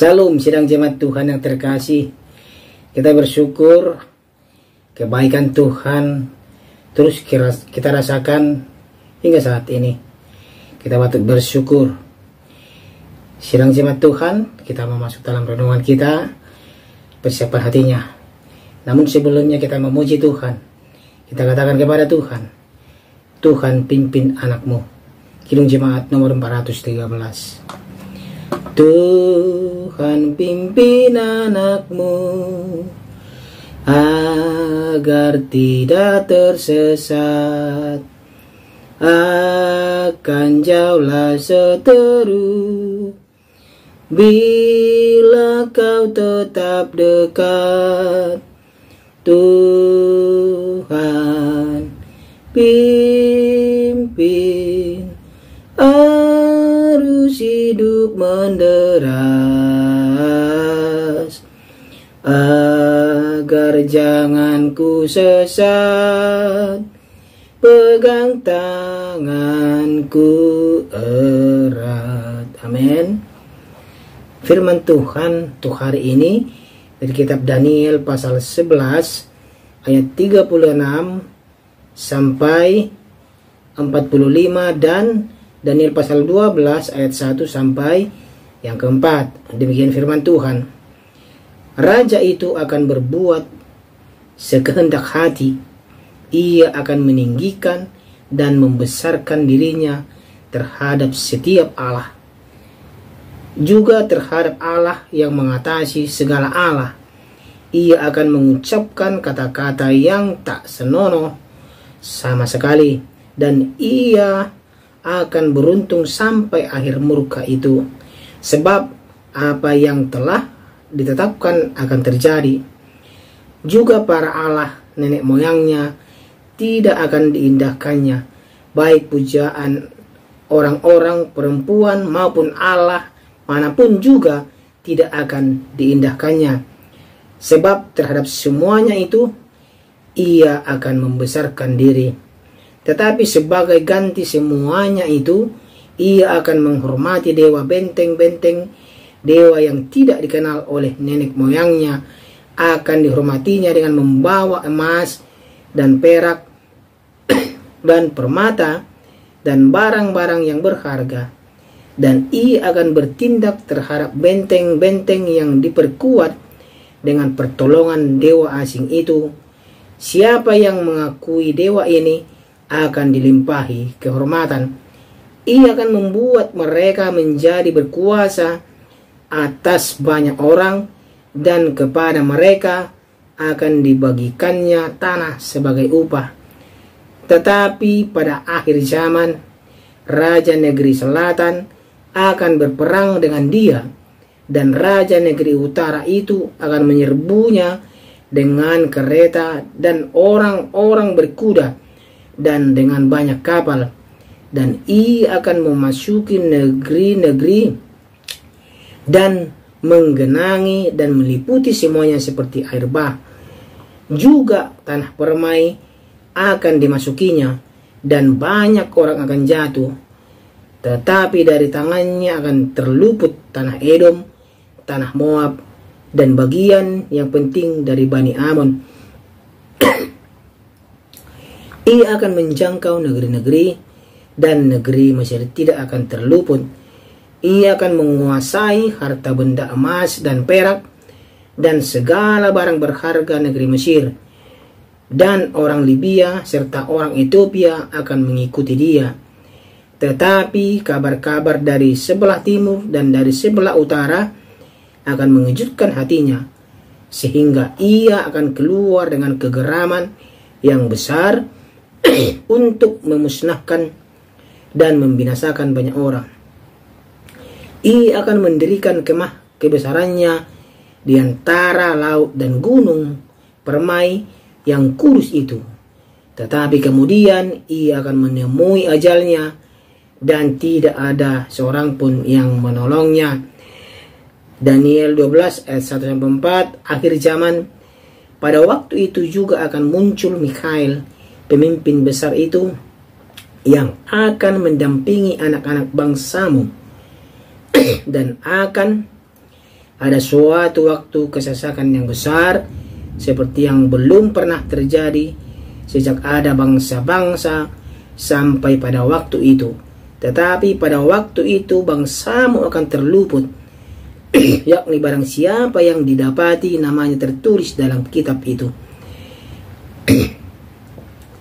Salam sidang jemaat Tuhan yang terkasih. Kita bersyukur kebaikan Tuhan terus kita rasakan hingga saat ini. Kita patut bersyukur. Sidang jemaat Tuhan, kita mau masuk dalam renungan kita, persiapan hatinya. Namun sebelumnya kita memuji Tuhan. Kita katakan kepada Tuhan, Tuhan pimpin anakmu. Kidung jemaat nomor 413. Tuhan pimpin anakmu agar tidak tersesat, akan jauhlah seteru bila kau tetap dekat. Tuhan pimpin arus hidup menderas, agar jangan ku sesat, pegang tanganku erat. Amin. Firman Tuhan untuk hari ini dari kitab Daniel pasal 11 ayat 36 sampai 45 dan Daniel pasal 12 ayat 1 sampai yang keempat. Demikian firman Tuhan. Raja itu akan berbuat sekehendak hati. Ia akan meninggikan dan membesarkan dirinya terhadap setiap Allah, juga terhadap Allah yang mengatasi segala Allah. Ia akan mengucapkan kata-kata yang tak senonoh sama sekali, dan ia akan beruntung sampai akhir murka itu, sebab apa yang telah ditetapkan akan terjadi. Juga para Allah nenek moyangnya tidak akan diindahkannya, baik pujaan orang-orang perempuan maupun Allah manapun juga tidak akan diindahkannya, sebab terhadap semuanya itu ia akan membesarkan diri. Tetapi sebagai ganti semuanya itu, ia akan menghormati dewa benteng-benteng, dewa yang tidak dikenal oleh nenek moyangnya, akan dihormatinya dengan membawa emas dan perak dan permata dan barang-barang yang berharga. Dan ia akan bertindak terhadap benteng-benteng yang diperkuat dengan pertolongan dewa asing itu. Siapa yang mengakui dewa ini akan dilimpahi kehormatan. Ia akan membuat mereka menjadi berkuasa atas banyak orang, dan kepada mereka akan dibagikannya tanah sebagai upah. Tetapi pada akhir zaman, raja negeri selatan akan berperang dengan dia, dan raja negeri utara itu akan menyerbunya dengan kereta dan orang-orang berkuda dan dengan banyak kapal, dan ia akan memasuki negeri-negeri dan menggenangi dan meliputi semuanya seperti air bah. Juga tanah permai akan dimasukinya, dan banyak orang akan jatuh. Tetapi dari tangannya akan terluput tanah Edom, tanah Moab, dan bagian yang penting dari Bani Amon. Ia akan menjangkau negeri-negeri, dan negeri Mesir tidak akan terluput. Ia akan menguasai harta benda emas dan perak, dan segala barang berharga negeri Mesir. Dan orang Libya serta orang Ethiopia akan mengikuti dia. Tetapi kabar-kabar dari sebelah timur dan dari sebelah utara akan mengejutkan hatinya, sehingga ia akan keluar dengan kegeraman yang besar untuk memusnahkan dan membinasakan banyak orang. Ia akan mendirikan kemah kebesarannya di antara laut dan gunung permai yang kurus itu. Tetapi kemudian ia akan menemui ajalnya, dan tidak ada seorang pun yang menolongnya. Daniel 12 ayat 1-4. Akhir zaman, pada waktu itu juga akan muncul Mikhail, pemimpin besar itu, yang akan mendampingi anak-anak bangsamu dan akan ada suatu waktu kesesakan yang besar seperti yang belum pernah terjadi sejak ada bangsa-bangsa sampai pada waktu itu. Tetapi pada waktu itu bangsamu akan terluput, yakni barang siapa yang didapati namanya tertulis dalam kitab itu.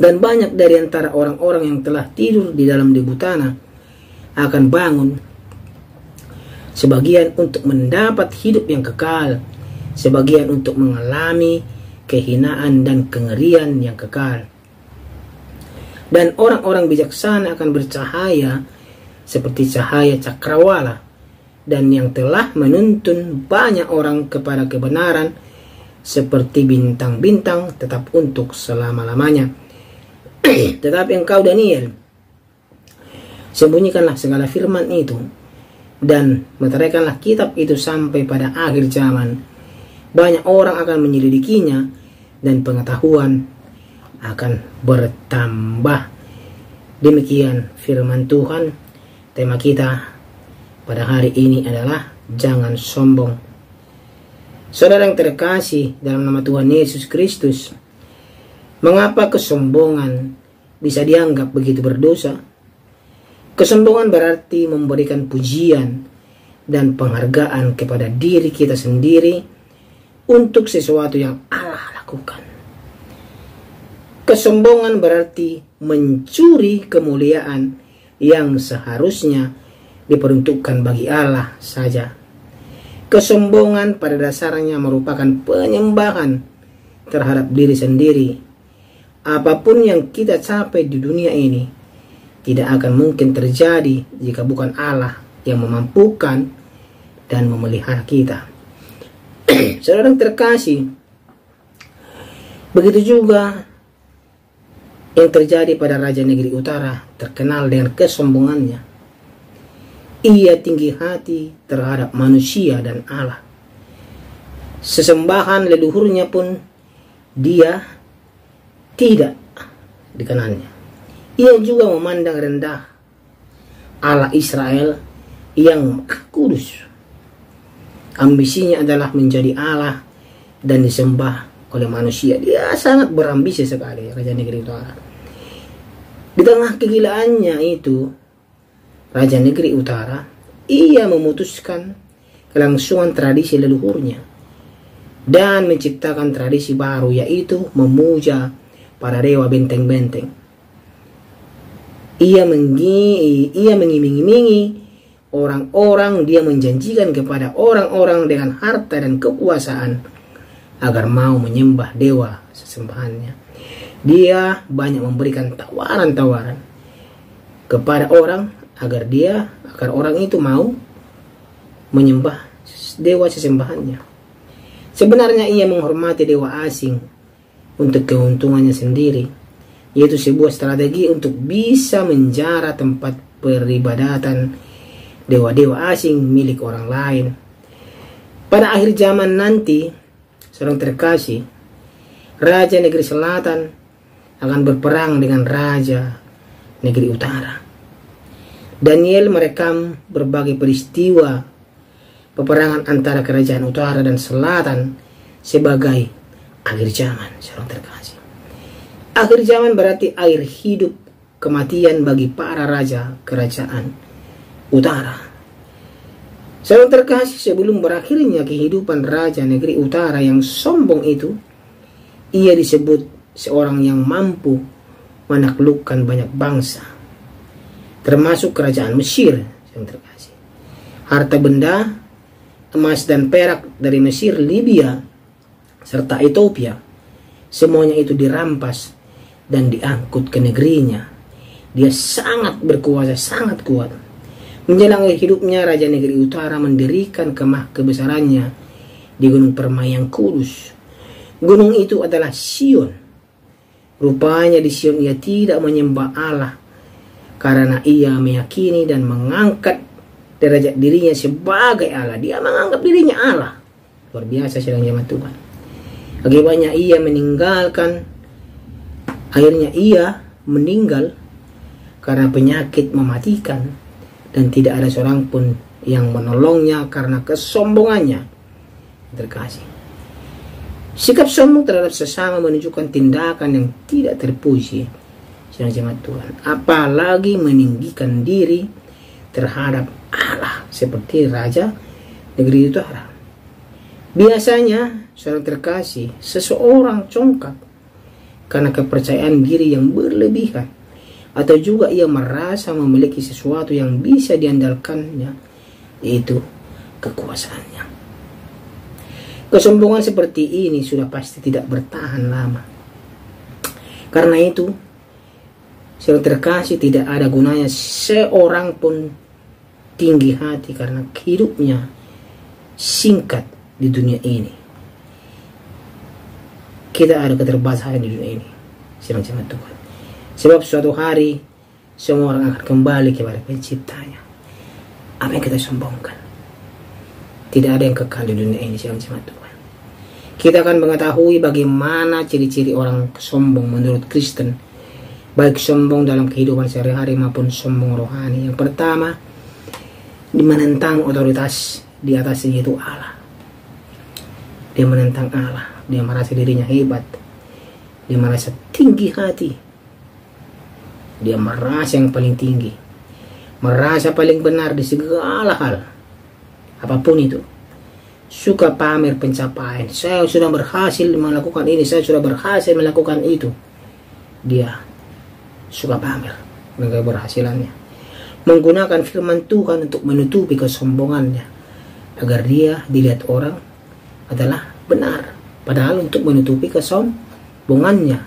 Dan banyak dari antara orang-orang yang telah tidur di dalam debu tanah akan bangun, sebagian untuk mendapat hidup yang kekal, sebagian untuk mengalami kehinaan dan kengerian yang kekal. Dan orang-orang bijaksana akan bercahaya seperti cahaya cakrawala, dan yang telah menuntun banyak orang kepada kebenaran seperti bintang-bintang tetap untuk selama-lamanya. Tetapi engkau Daniel, sembunyikanlah segala firman itu dan meteraikanlah kitab itu sampai pada akhir zaman. Banyak orang akan menyelidikinya dan pengetahuan akan bertambah. Demikian firman Tuhan. Tema kita pada hari ini adalah jangan sombong. Saudara yang terkasih dalam nama Tuhan Yesus Kristus, mengapa kesombongan bisa dianggap begitu berdosa? Kesombongan berarti memberikan pujian dan penghargaan kepada diri kita sendiri untuk sesuatu yang Allah lakukan. Kesombongan berarti mencuri kemuliaan yang seharusnya diperuntukkan bagi Allah saja. Kesombongan pada dasarnya merupakan penyembahan terhadap diri sendiri. Apapun yang kita capai di dunia ini tidak akan mungkin terjadi jika bukan Allah yang memampukan dan memelihara kita. Saudara yang terkasih, begitu juga yang terjadi pada Raja Negeri Utara, terkenal dengan kesombongannya. Ia tinggi hati terhadap manusia dan Allah. Sesembahan leluhurnya pun dia tidak dikenalnya. Ia juga memandang rendah Allah Israel yang kudus. Ambisinya adalah menjadi Allah dan disembah oleh manusia. Dia sangat berambisi sekali, Raja Negeri Utara. Di tengah kegilaannya itu, Raja Negeri Utara, ia memutuskan kelangsungan tradisi leluhurnya dan menciptakan tradisi baru, yaitu memuja para dewa benteng-benteng. Ia mengiming-imingi orang-orang, dia menjanjikan kepada orang-orang dengan harta dan kekuasaan agar mau menyembah dewa sesembahannya. Dia banyak memberikan tawaran-tawaran kepada orang agar orang itu mau menyembah dewa sesembahannya. Sebenarnya ia menghormati dewa asing untuk keuntungannya sendiri, yaitu sebuah strategi untuk bisa menjara tempat peribadatan dewa-dewa asing milik orang lain. Pada akhir zaman nanti, seorang terkasih, Raja Negeri Selatan akan berperang dengan Raja Negeri Utara. Daniel merekam berbagai peristiwa peperangan antara kerajaan utara dan selatan sebagai akhir zaman, seorang terkasih. Akhir zaman berarti akhir hidup kematian bagi para raja kerajaan utara. Seorang terkasih, sebelum berakhirnya kehidupan Raja Negeri Utara yang sombong itu, ia disebut seorang yang mampu menaklukkan banyak bangsa, termasuk kerajaan Mesir. Seorang terkasih, harta benda, emas dan perak dari Mesir, Libya, serta Ethiopia, semuanya itu dirampas dan diangkut ke negerinya. Dia sangat berkuasa, sangat kuat. Menjelang hidupnya, Raja Negeri Utara mendirikan kemah kebesarannya di Gunung Permai yang kudus. Gunung itu adalah Sion. Rupanya di Sion ia tidak menyembah Allah karena ia meyakini dan mengangkat derajat dirinya sebagai Allah. Dia menganggap dirinya Allah. Luar biasa sedang jemaat Tuhan. Akibatnya akhirnya ia meninggal karena penyakit mematikan, dan tidak ada seorang pun yang menolongnya karena kesombongannya. terkasih. Sikap sombong terhadap sesama menunjukkan tindakan yang tidak terpuji, jemaat Tuhan. Apalagi meninggikan diri terhadap Allah seperti raja negeri utara. Biasanya, saudara terkasih, seseorang congkak karena kepercayaan diri yang berlebihan, atau juga ia merasa memiliki sesuatu yang bisa diandalkannya, yaitu kekuasaannya. Kesombongan seperti ini sudah pasti tidak bertahan lama. Karena itu, saudara terkasih, tidak ada gunanya seorang pun tinggi hati karena hidupnya singkat di dunia ini. Kita ada keterbatasan di dunia ini, jemaat Tuhan. Sebab suatu hari semua orang akan kembali kepada penciptanya. Apa yang kita sombongkan? Tidak ada yang kekal di dunia ini, jemaat Tuhan. Kita akan mengetahui bagaimana ciri-ciri orang sombong menurut Kristen, baik sombong dalam kehidupan sehari-hari maupun sombong rohani. Yang pertama, menentang otoritas di atasnya, yaitu Allah. Dia menentang Allah. Dia merasa dirinya hebat. Dia merasa tinggi hati. Dia merasa yang paling tinggi. Merasa paling benar di segala hal. Apapun itu. Suka pamer pencapaian. Saya sudah berhasil melakukan ini. Saya sudah berhasil melakukan itu. Dia suka pamer dengan keberhasilannya. Menggunakan firman Tuhan untuk menutupi kesombongannya, agar dia dilihat orang adalah benar. Padahal untuk menutupi kesombongannya,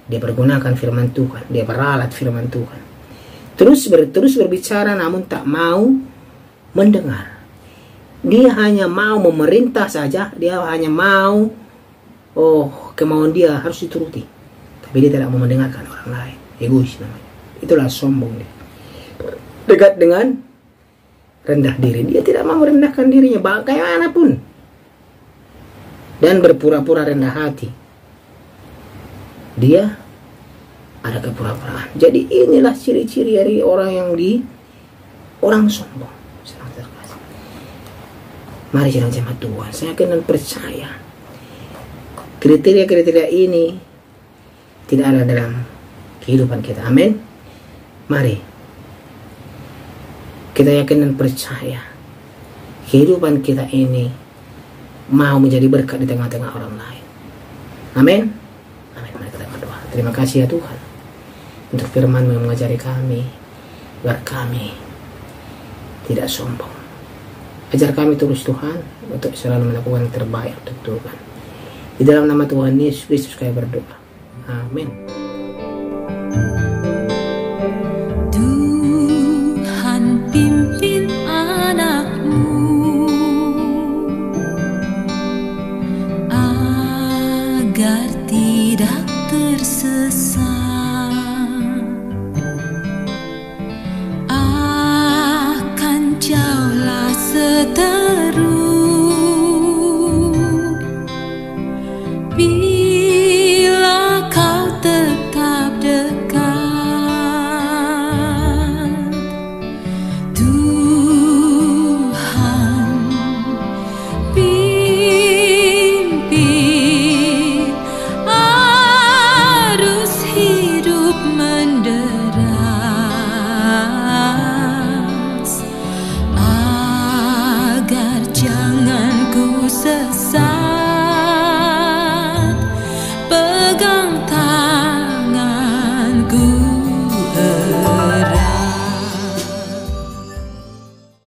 dia pergunakan firman Tuhan. Dia beralat firman Tuhan. Terus berbicara namun tak mau mendengar. Dia hanya mau memerintah saja. Dia hanya mau, kemauan dia harus dituruti. Tapi dia tidak mau mendengarkan orang lain. Egois namanya. Itulah sombong dia. Dekat dengan rendah diri. Dia tidak mau merendahkan dirinya bagaimanapun. Dan berpura-pura rendah hati. Dia ada kepura-puraan. Jadi inilah ciri-ciri dari orang sombong. Mari jemaat Tuhan, saya akan percaya kriteria-kriteria ini tidak ada dalam kehidupan kita. Amin. Mari kita yakin dan percaya kehidupan kita ini mau menjadi berkat di tengah-tengah orang lain. Amin. Amin. Mari kita berdoa. Terima kasih ya Tuhan untuk firman yang mengajari kami agar kami tidak sombong. Ajar kami terus Tuhan untuk selalu melakukan yang terbaik untuk Tuhan. Di dalam nama Tuhan Yesus Kristus kami berdoa. Amin. Tuhan pimpin anak-Mu agar tidak tersesat. Akan jauhlah seteru bila kau tetap dekat. Tuhan pimpin arus hidup menderas, agar jangan ku sesat. Pegang tanganku.